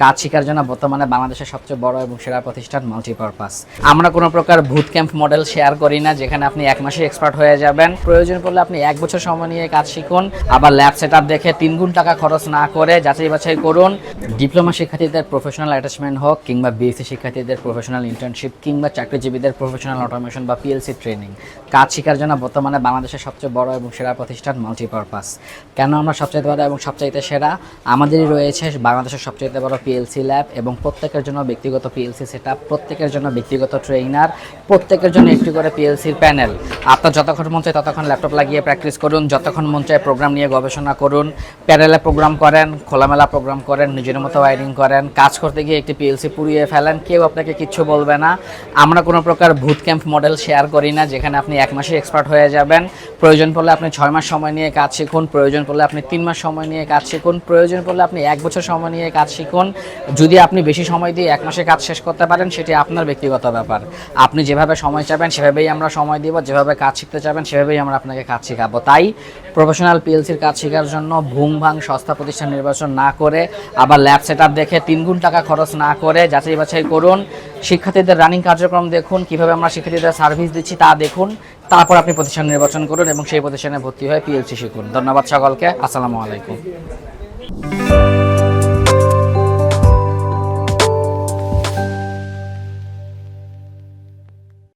কাজ শেখার জন্য বর্তমানে বাংলাদেশের সবচেয়ে বড় এবং সেরা প্রতিষ্ঠান মাল্টিপারপাস। আমরা কোনো প্রকার বুট ক্যাম্প মডেল শেয়ার করি না, যেখানে আপনি এক মাসে এক্সপার্ট হয়ে যাবেন। প্রয়োজন পড়লে আপনি 1 বছর সময় নিয়ে কাজ শিখুন, আবার ল্যাব সেটআপ দেখে 3 গুণ টাকা খরচ না করে যাচাই বাছাই করুন। ডিপ্লোমা শিক্ষার্থীদের প্রফেশনাল অ্যাটাচমেন্ট হোক, কিংবা বিএসসি শিক্ষার্থীদের প্রফেশনাল ইন্টার্নশিপ, কিংবা চাকরিজীবীদের প্রফেশনাল অটোমেশন বা পিএলসি ট্রেনিং, কাজ শেখার জন্য বর্তমানে বাংলাদেশের সবচেয়ে বড় এবং সেরা প্রতিষ্ঠান মাল্টিপারপাস। কেন আমরা সবচাইতে বড় এবং সবচাইতে সেরা? আমাদেরই রয়েছে বাংলাদেশের সবচাইতে বড় পিএলসি ল্যাব এবং প্রত্যেকের জন্য ব্যক্তিগত পিএলসি সেটআপ, প্রত্যেকের জন্য ব্যক্তিগত ট্রেইনার, প্রত্যেকের জন্য একটি করে পিএলসির প্যানেল। আপনার যতক্ষণ মন চায় ততক্ষণ ল্যাপটপ লাগিয়ে প্র্যাকটিস করুন, যতক্ষণ মন চায় প্রোগ্রাম নিয়ে গবেষণা করুন, প্যানেলে প্রোগ্রাম করেন, খোলামেলা প্রোগ্রাম করেন, নিজের মতো ওয়ারিং করেন, কাজ করতে গিয়ে একটি পিএলসি পুড়িয়ে ফেলেন, কেউ আপনাকে কিচ্ছু বলবে না। আমরা কোনো প্রকার বুট ক্যাম্প মডেল শেয়ার করি না, যেখানে আপনি 1 মাসে এক্সপার্ট হয়ে যাবেন। প্রয়োজন পড়লে আপনি 6 মাস সময় নিয়ে কাজ শিখুন, প্রয়োজন পড়লে আপনি 3 মাস সময় নিয়ে কাজ শিখুন, প্রয়োজন পড়লে আপনি 1 বছর সময় নিয়ে কাজ শিখুন। যদি আপনি বেশি সময় দিয়ে 1 মাসে কাজ শেষ করতে পারেন, সেটি আপনার ব্যক্তিগত ব্যাপার। আপনি যেভাবে সময় চাবেন সেভাবেই আমরা সময় দিব, যেভাবে কাজ শিখতে চাবেন সেভাবেই আমরা আপনাকে কাজ শেখাবো। তাই প্রফেশনাল পিএলসির কাজ শেখার জন্য ভুং ভাং সস্তা প্রতিষ্ঠান নির্বাচন না করে, আবার ল্যাব সেটআপ দেখে 3 গুণ টাকা খরচ না করে যাচাই বাছাই করুন। শিক্ষার্থীদের রানিং কার্যক্রম দেখুন, কিভাবে আমরা শিক্ষার্থীদের সার্ভিস দিচ্ছি তা দেখুন, তারপর আপনি প্রতিষ্ঠান নির্বাচন করুন এবং সেই প্রতিষ্ঠানে ভর্তি হয়ে পিএলসি শিখুন। ধন্যবাদ সকলকে। আসসালামু আলাইকুম।